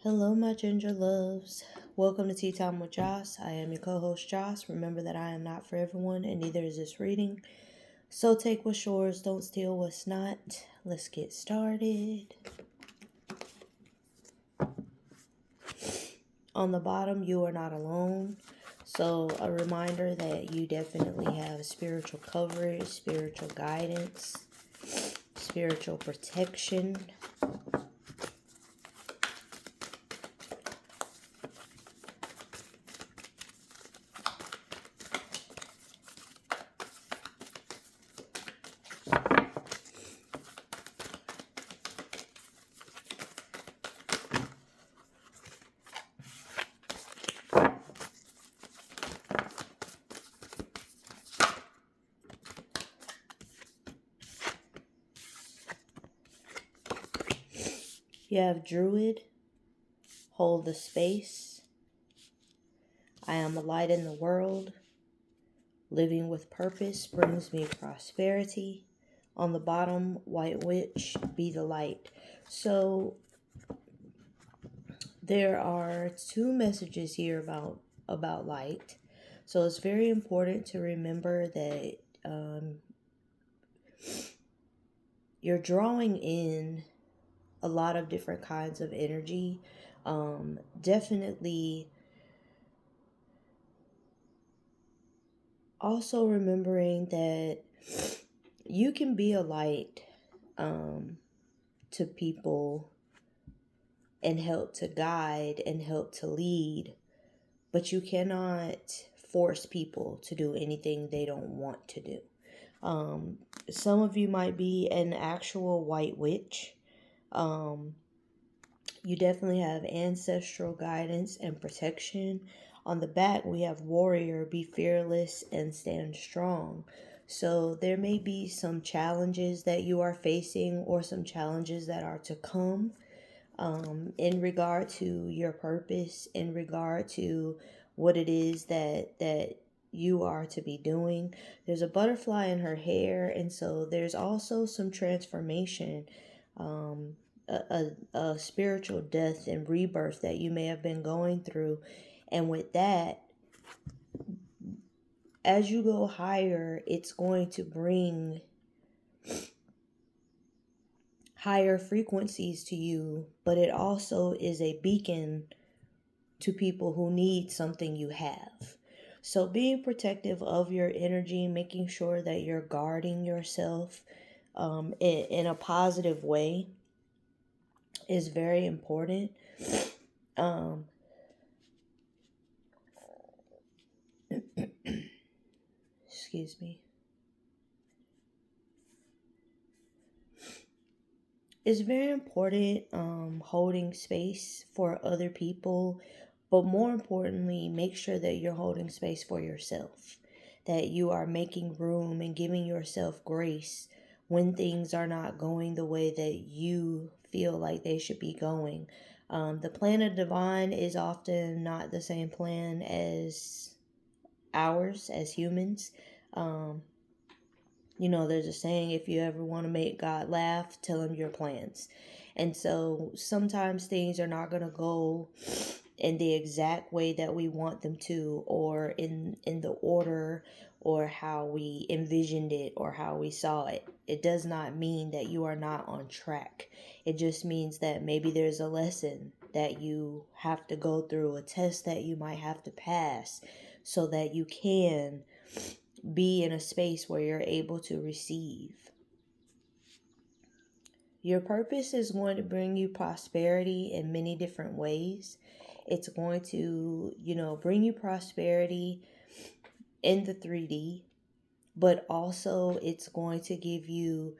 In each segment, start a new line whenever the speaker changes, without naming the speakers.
Hello, my ginger loves. Welcome to Tea Time with Joss. I am your co-host, Joss. Remember that I am not for everyone, and neither is this reading. So take what's yours, don't steal what's not. Let's get started. On the bottom, you are not alone. So a reminder that you definitely have spiritual coverage, spiritual guidance, spiritual protection. You have Druid, hold the space. I am a light in the world. Living with purpose brings me prosperity. On the bottom, White Witch, be the light. So there are two messages here about light. So it's very important to remember that you're drawing in a lot of different kinds of energy. Definitely also remembering that you can be a light to people and help to guide and help to lead, but you cannot force people to do anything they don't want to do. Some of you might be an actual white witch. You definitely have ancestral guidance and protection. On the back, we have warrior, be fearless and stand strong. So there may be some challenges that you are facing or some challenges that are to come in regard to your purpose, in regard to what it is that you are to be doing. There's a butterfly in her hair, and so there's also some transformation, a spiritual death and rebirth that you may have been going through. And with that, as you go higher, it's going to bring higher frequencies to you, but it also is a beacon to people who need something you have. So being protective of your energy, making sure that you're guarding yourself in a positive way is very important. Excuse me. It's very important holding space for other people, but more importantly, make sure that you're holding space for yourself, that you are making room and giving yourself grace when things are not going the way that you feel like they should be going. The plan of divine is often not the same plan as ours as humans. There's a saying, if you ever want to make God laugh, tell him your plans. And so sometimes things are not going to go in the exact way that we want them to, or in the order or how we envisioned it or how we saw it. It does not mean that you are not on track. It just means that maybe there's a lesson that you have to go through, a test that you might have to pass so that you can be in a space where you're able to receive. Your purpose is going to bring you prosperity in many different ways. It's going to, bring you prosperity in the 3D, but also it's going to give you,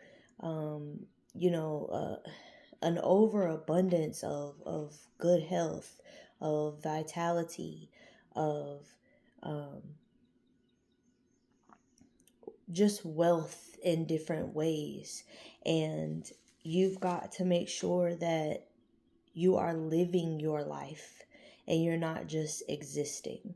an overabundance of good health, of vitality, of just wealth in different ways. And you've got to make sure that you are living your life and you're not just existing.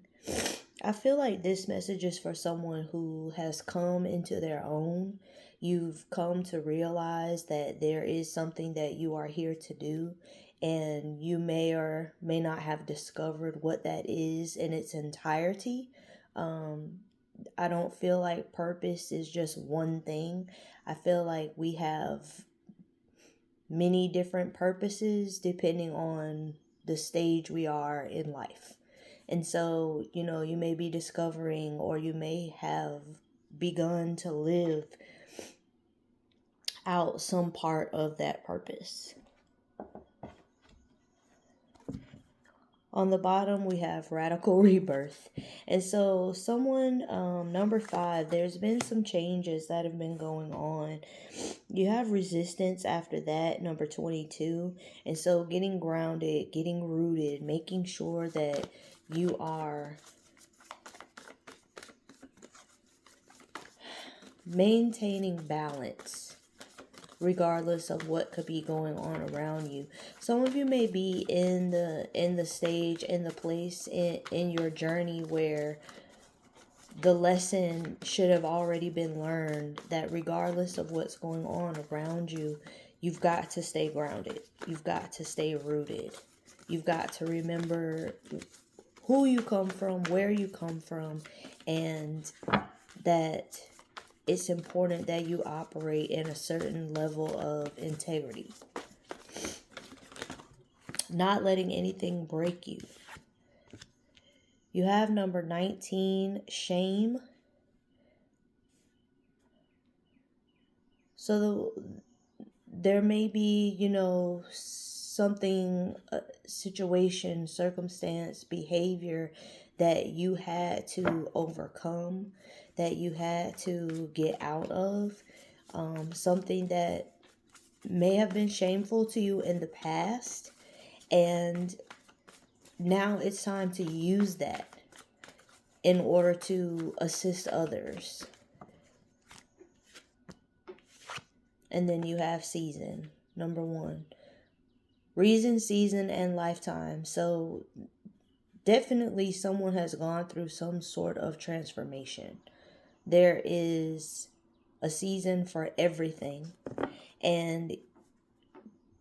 I feel like this message is for someone who has come into their own. You've come to realize that there is something that you are here to do, and you may or may not have discovered what that is in its entirety. I don't feel like purpose is just one thing. I feel like we have many different purposes depending on the stage we are in life. And so, you may be discovering, or you may have begun to live out some part of that purpose. On the bottom, we have radical rebirth. And so someone, number 5, there's been some changes that have been going on. You have resistance after that, number 22. And so getting grounded, getting rooted, making sure that you are maintaining balance regardless of what could be going on around you. Some of you may be in the stage, in the place in your journey where the lesson should have already been learned, that regardless of what's going on around you, you've got to stay grounded. You've got to stay rooted. You've got to remember who you come from, where you come from, and that it's important that you operate in a certain level of integrity. Not letting anything break you. You have number 19, shame. So there may be, something, situation, circumstance, behavior that you had to overcome, that you had to get out of, something that may have been shameful to you in the past, and now it's time to use that in order to assist others. And then you have season, number 1. Reason, season, and lifetime. So definitely someone has gone through some sort of transformation. There is a season for everything. And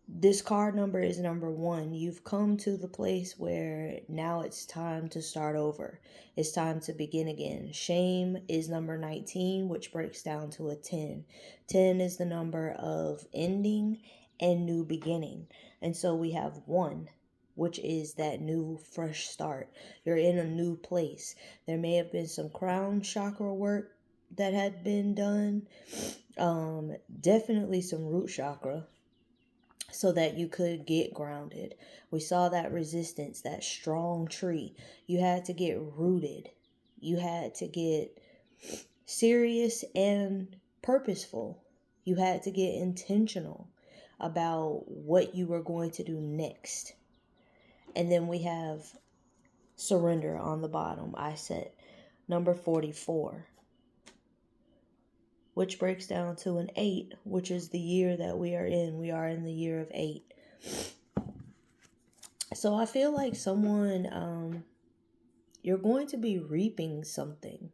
this card number is number 1. You've come to the place where now it's time to start over. It's time to begin again. Shame is number 19, which breaks down to a 10. 10 is the number of ending and new beginning. And so we have 1, which is that new fresh start. You're in a new place. There may have been some crown chakra work that had been done. Definitely some root chakra, so that you could get grounded. We saw that resistance, that strong tree. You had to get rooted. You had to get serious and purposeful. You had to get intentional about what you were going to do next. And then we have surrender on the bottom. I said number 44, which breaks down to an 8, which is the year that we are in. We are in the year of 8. So I feel like someone, you're going to be reaping something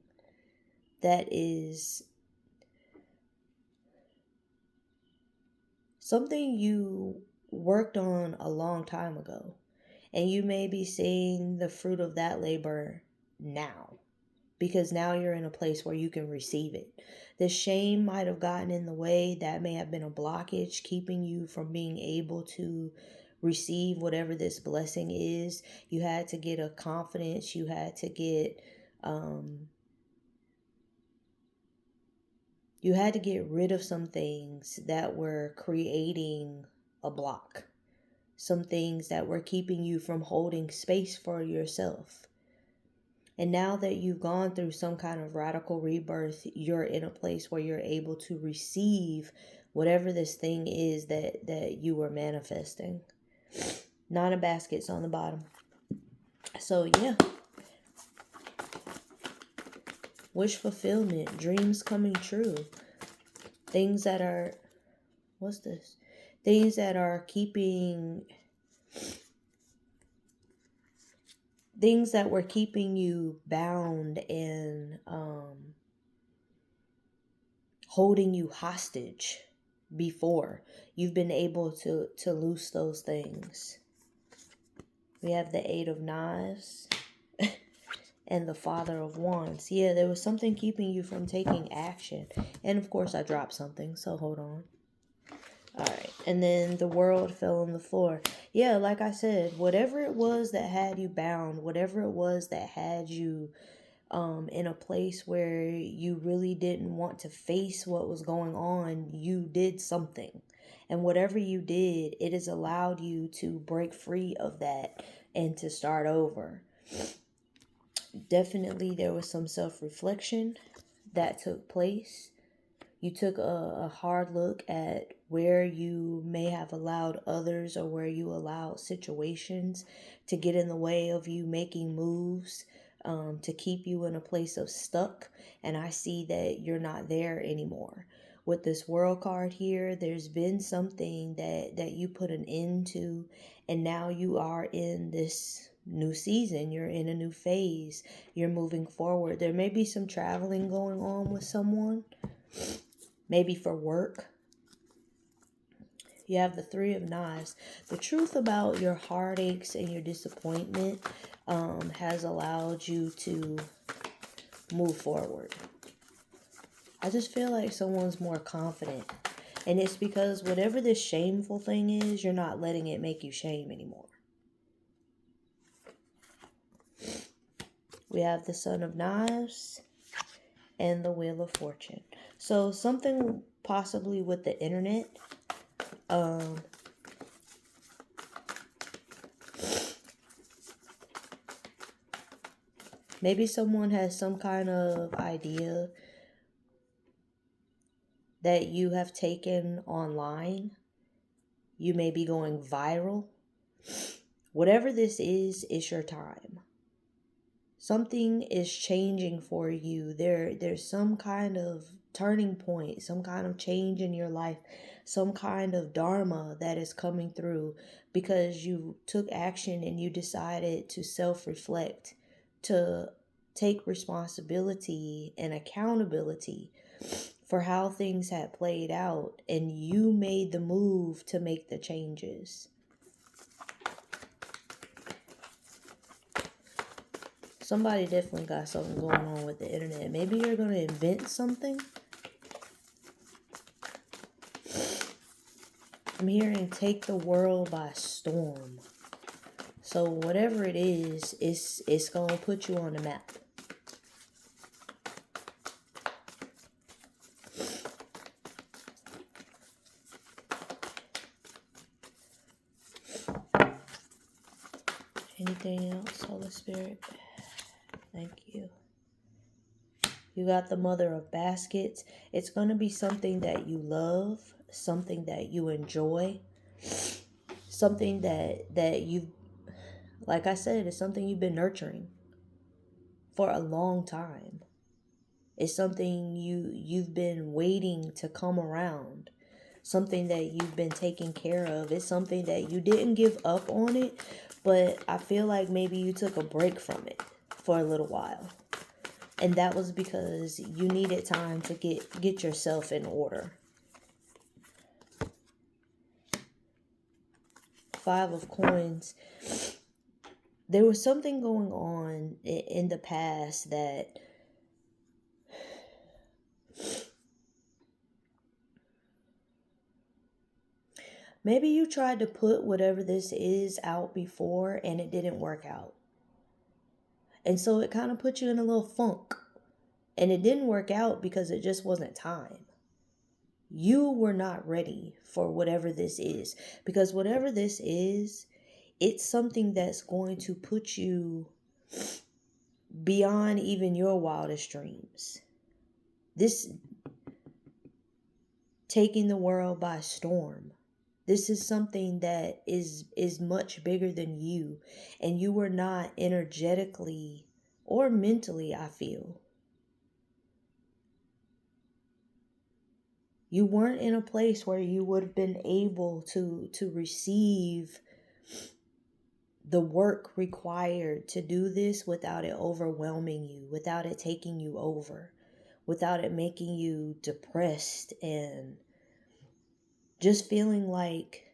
that is something you worked on a long time ago. And you may be seeing the fruit of that labor now, because now you're in a place where you can receive it. The shame might have gotten in the way. That may have been a blockage keeping you from being able to receive whatever this blessing is. You had to get a confidence. You had to get rid of some things that were creating a block. Some things that were keeping you from holding space for yourself. And now that you've gone through some kind of radical rebirth, you're in a place where you're able to receive whatever this thing is that you were manifesting. 9 of baskets on the bottom. So yeah. Wish fulfillment, dreams coming true. Things that are, Things that are keeping, things that were keeping you bound and holding you hostage. before. You've been able to loose those things. We have the Eight of Knives and the Father of Wands. Yeah, there was something keeping you from taking action. And of course I dropped something, so hold on. Alright, and then the world fell on the floor. Yeah, like I said, whatever it was that had you bound, whatever it was that had you in a place where you really didn't want to face what was going on, you did something. And whatever you did, it has allowed you to break free of that and to start over. Definitely there was some self-reflection that took place. You took a hard look at where you may have allowed others or where you allowed situations to get in the way of you making moves, to keep you in a place of stuck. And I see that you're not there anymore. With this world card here, there's been something that you put an end to, and now you are in this new season. You're in a new phase. You're moving forward. There may be some traveling going on with someone. Maybe for work. You have the Three of Knives. The truth about your heartaches and your disappointment has allowed you to move forward. I just feel like someone's more confident. And it's because whatever this shameful thing is, you're not letting it make you shame anymore. We have the Son of Knives and the Wheel of Fortune. So something possibly with the internet. Maybe someone has some kind of idea that you have taken online. You may be going viral. Whatever this is, it's your time. Something is changing for you. There's some kind of turning point, some kind of change in your life, some kind of dharma that is coming through because you took action and you decided to self-reflect, to take responsibility and accountability for how things had played out, and you made the move to make the changes. Somebody definitely got something going on with the internet. Maybe you're going to invent something. I'm hearing take the world by storm. So whatever it is, it's going to put you on the map. Anything else, Holy Spirit? Thank you. You got the Mother of Baskets. It's going to be something that you love, something that you enjoy, something that you, like I said, it's something you've been nurturing for a long time. It's something you've been waiting to come around, something that you've been taking care of. It's something that you didn't give up on it, but I feel like maybe you took a break from it for a little while. And that was because you needed time to get yourself in order. Five of Coins. There was something going on in the past that maybe you tried to put whatever this is out before and it didn't work out. And so it kind of put you in a little funk. And it didn't work out because it just wasn't time. You were not ready for whatever this is. Because whatever this is, it's something that's going to put you beyond even your wildest dreams. This taking the world by storm. This is something that is much bigger than you. And you were not energetically or mentally, I feel. You weren't in a place where you would have been able to receive the work required to do this without it overwhelming you, without it taking you over, without it making you depressed and just feeling like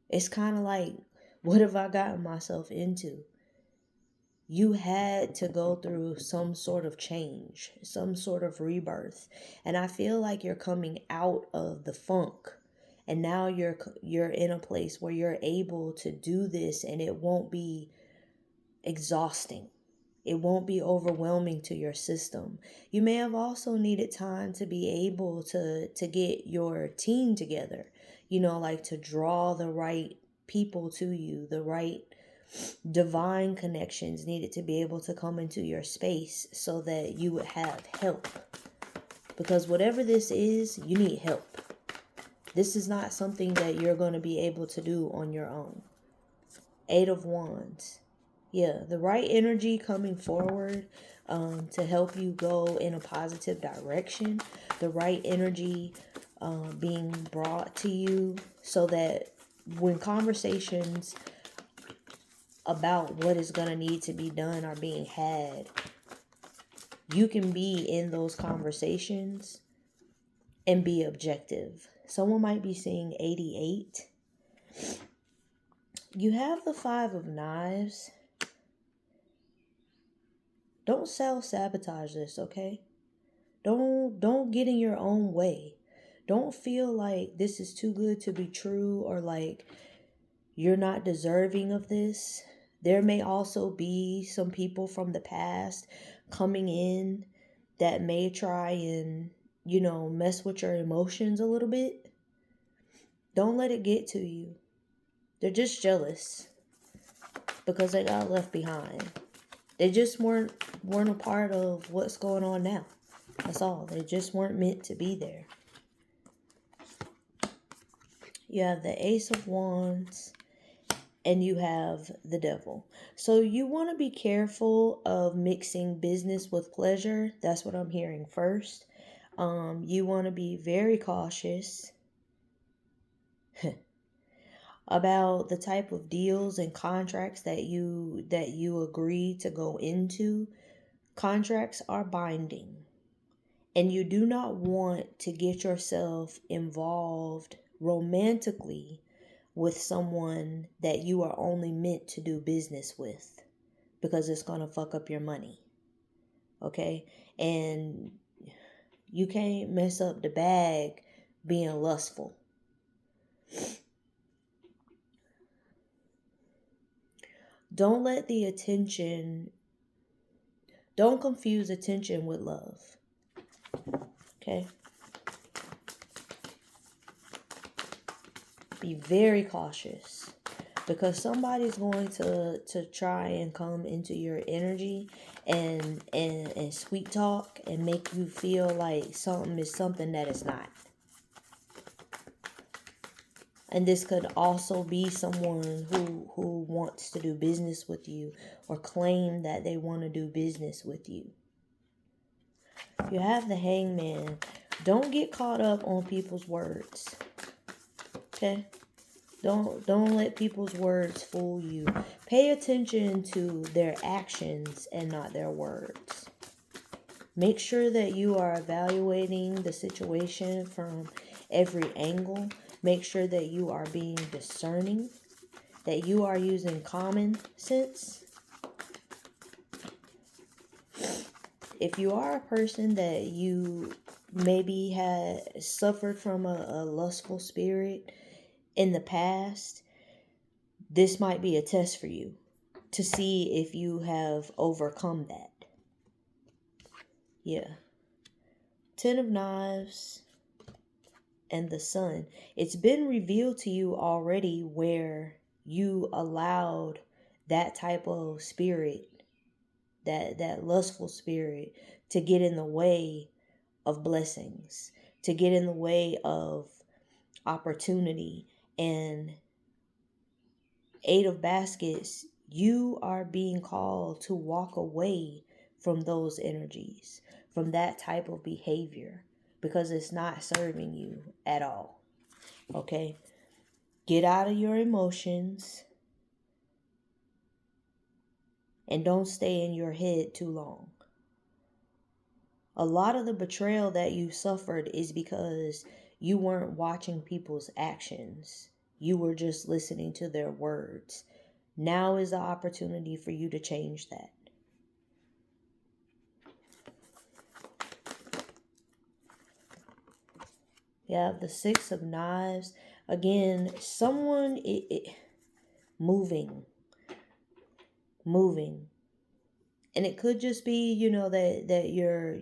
it's kind of like, what have I gotten myself into? You had to go through some sort of change, some sort of rebirth. And I feel like you're coming out of the funk. And now you're in a place where you're able to do this, and it won't be exhausting. It won't be overwhelming to your system. You may have also needed time to be able to get your team together, like to draw the right people to you, the right divine connections needed to be able to come into your space so that you would have help. Because whatever this is, you need help. This is not something that you're going to be able to do on your own. 8 of Wands. Yeah, the right energy coming forward to help you go in a positive direction. The right energy being brought to you so that when conversations about what is going to need to be done are being had, you can be in those conversations and be objective. Someone might be seeing 88. You have the 5 of Knives. Don't self-sabotage this, okay? Don't get in your own way. Don't feel like this is too good to be true, or like you're not deserving of this. There may also be some people from the past coming in that may try and, mess with your emotions a little bit. Don't let it get to you. They're just jealous because they got left behind. They just weren't a part of what's going on now. That's all. They just weren't meant to be there. You have the Ace of Wands and you have the Devil. So you want to be careful of mixing business with pleasure. That's what I'm hearing first. You want to be very cautious about the type of deals and contracts that you agree to go into. Contracts are binding, and you do not want to get yourself involved romantically with someone that you are only meant to do business with, because it's going to fuck up your money. Okay? And you can't mess up the bag being lustful. Don't confuse attention with love. Okay? Be very cautious, because somebody's going to try and come into your energy and sweet talk and make you feel like something is something that is not. And this could also be someone who wants to do business with you or claim that they want to do business with you. You have the Hangman. Don't get caught up on people's words. Okay? Don't let people's words fool you. Pay attention to their actions and not their words. Make sure that you are evaluating the situation from every angle. Make sure that you are being discerning, that you are using common sense. If you are a person that you maybe had suffered from a lustful spirit in the past, this might be a test for you to see if you have overcome that. Yeah. 10 of Knives and the Sun. It's been revealed to you already where you allowed that type of spirit, that lustful spirit, to get in the way of blessings, to get in the way of opportunity. And 8 of Baskets, you are being called to walk away from those energies, from that type of behavior, because it's not serving you at all. Okay? Get out of your emotions and don't stay in your head too long. A lot of the betrayal that you suffered is because You weren't watching people's actions. You were just listening to their words. Now is the opportunity for you to change that. You have the Six of Knives. Again, someone moving. And it could just be, that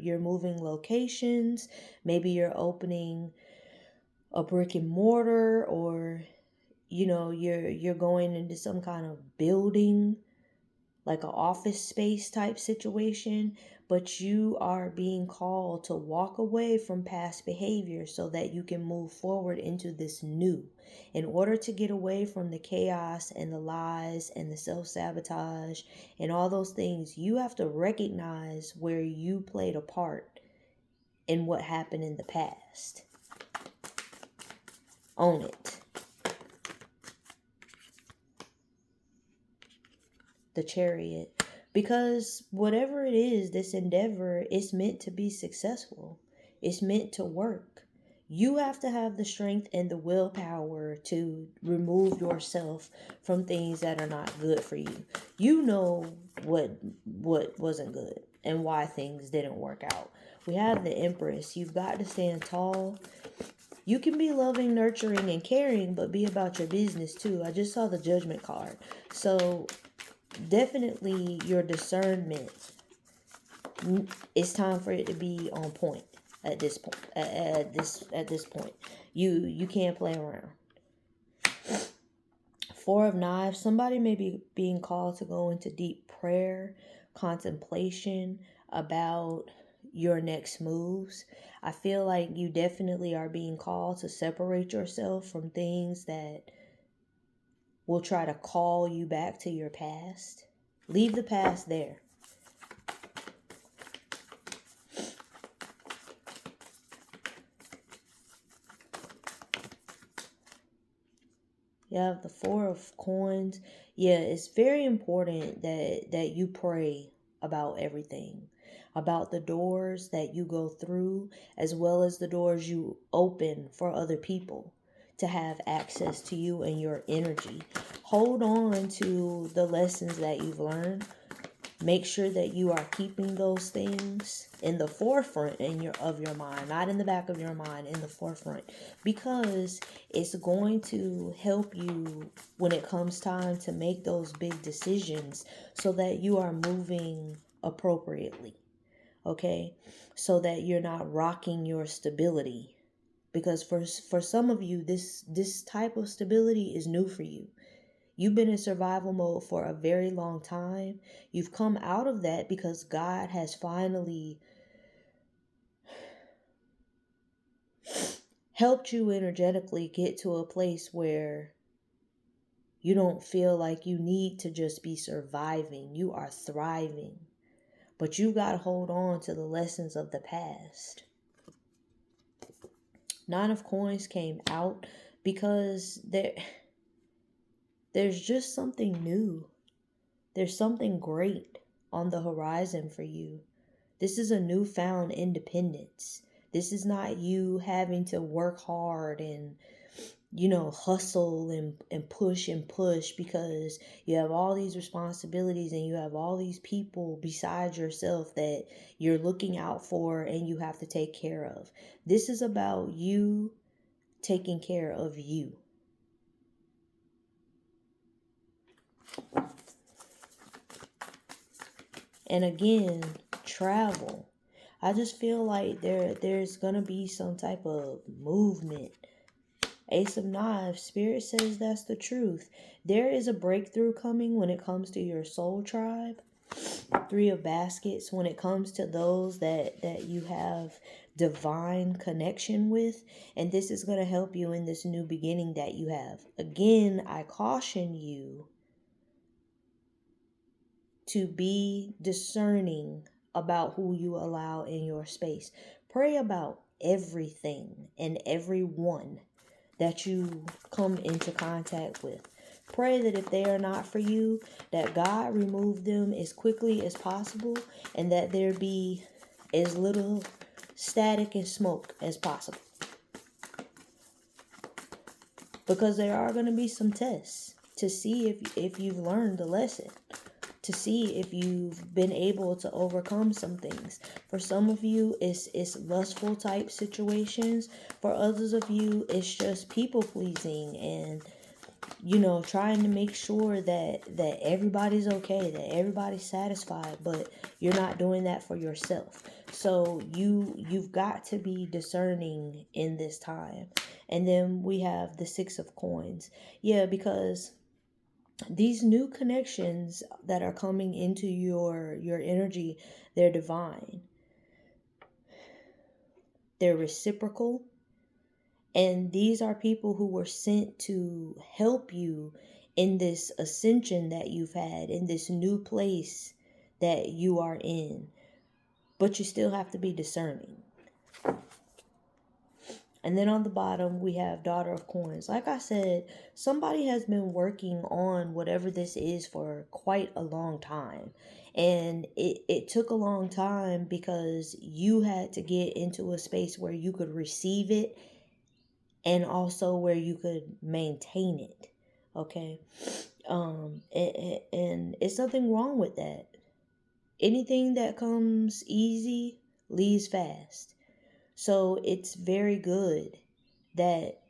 you're moving locations. Maybe you're opening a brick and mortar, or you're going into some kind of building, like an office space type situation, but you are being called to walk away from past behavior so that you can move forward into this new. In order to get away from the chaos and the lies and the self-sabotage and all those things, you have to recognize where you played a part in what happened in the past. Own it. The Chariot. Because whatever it is, this endeavor is meant to be successful. It's meant to work. You have to have the strength and the willpower to remove yourself from things that are not good for you. You know what wasn't good and why things didn't work out. We have the Empress. You've got to stand tall. You can be loving, nurturing, and caring, but be about your business too. I just saw the Judgment card. So definitely your discernment, it's time for it to be on point at this point. At this point, you can't play around. Four of Knives. Somebody may be being called to go into deep prayer, contemplation about your next moves. I feel like you definitely are being called to separate yourself from things that will try to call you back to your past. Leave the past there. You have the Four of Coins. Yeah, it's very important that you pray about everything. About the doors that you go through, as well as the doors you open for other people to have access to you and your energy. Hold on to the lessons that you've learned. Make sure that you are keeping those things in the forefront of your mind, not in the back of your mind, in the forefront, because it's going to help you when it comes time to make those big decisions so that you are moving appropriately. Okay? So that you're not rocking your stability. Because for some of you, this type of stability is new for you. You've been in survival mode for a very long time. You've come out of that because God has finally helped you energetically get to a place where you don't feel like you need to just be surviving. You are thriving. But you got to hold on to the lessons of the past. Nine of Coins came out because there's just something new. There's something great on the horizon for you. This is a newfound independence. This is not you having to work hard and, hustle and push because you have all these responsibilities and you have all these people besides yourself that you're looking out for and you have to take care of. This is about you taking care of you. And again, travel. I just feel like there's gonna be some type of movement. Ace of Knives, Spirit says that's the truth. There is a breakthrough coming when it comes to your soul tribe. Three of Baskets, when it comes to those that you have divine connection with. And this is going to help you in this new beginning that you have. Again, I caution you to be discerning about who you allow in your space. Pray about everything and everyone that you come into contact with. Pray that if they are not for you, that God remove them as quickly as possible and that there be as little static and smoke as possible. because there are going to be some tests to see if you've learned the lesson, to see if you've been able to overcome some things. For some of you, it's lustful type situations. For others of you, it's just people pleasing and, you know, trying to make sure that everybody's okay, that everybody's satisfied, but you're not doing that for yourself. So you've got to be discerning in this time. And then we have the Six of Coins. Yeah, because these new connections that are coming into your energy, they're divine. They're reciprocal. And these are people who were sent to help you in this ascension that you've had, in this new place that you are in. But you still have to be discerning. And then on the bottom, we have Daughter of Coins. Like I said, somebody has been working on whatever this is for quite a long time. And it took a long time because you had to get into a space where you could receive it and also where you could maintain it. Okay? And it's nothing wrong with that. Anything that comes easy leaves fast. So it's very good that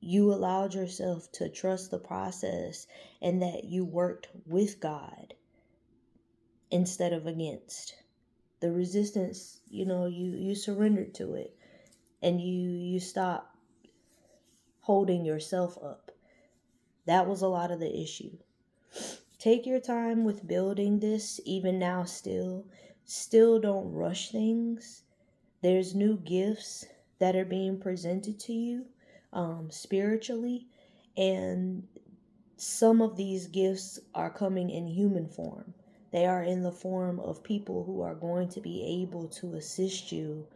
you allowed yourself to trust the process and that you worked with God instead of against. The resistance, you know, you surrendered to it and you stopped holding yourself up. That was a lot of the issue. Take your time with building this, even now still. Still don't rush things. There's new gifts that are being presented to you spiritually, and some of these gifts are coming in human form. They are in the form of people who are going to be able to assist you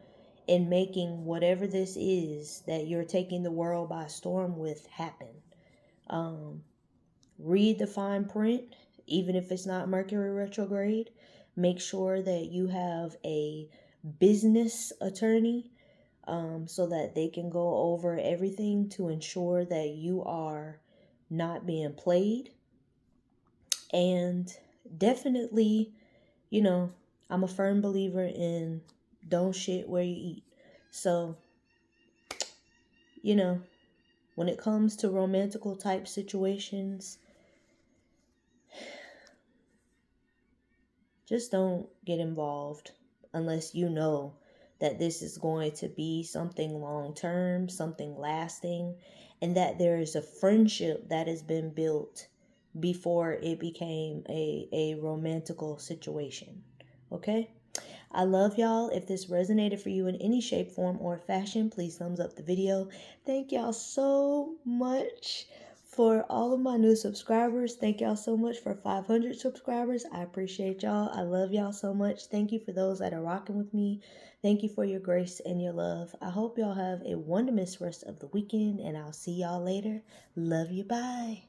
in making whatever this is that you're taking the world by storm with happen. Read the fine print, even if it's not Mercury retrograde. Make sure that you have a business attorney so that they can go over everything to ensure that you are not being played. And definitely, you know, I'm a firm believer in don't shit where you eat. So, you know, when it comes to romantical type situations, just don't get involved unless you know that this is going to be something long term, something lasting, and that there is a friendship that has been built before it became a romantical situation. Okay? I love y'all. If this resonated for you in any shape, form, or fashion, please thumbs up the video. Thank y'all so much for all of my new subscribers. Thank y'all so much for 500 subscribers. I appreciate y'all. I love y'all so much. Thank you for those that are rocking with me. Thank you for your grace and your love. I hope y'all have a wonderful rest of the weekend, and I'll see y'all later. Love you. Bye.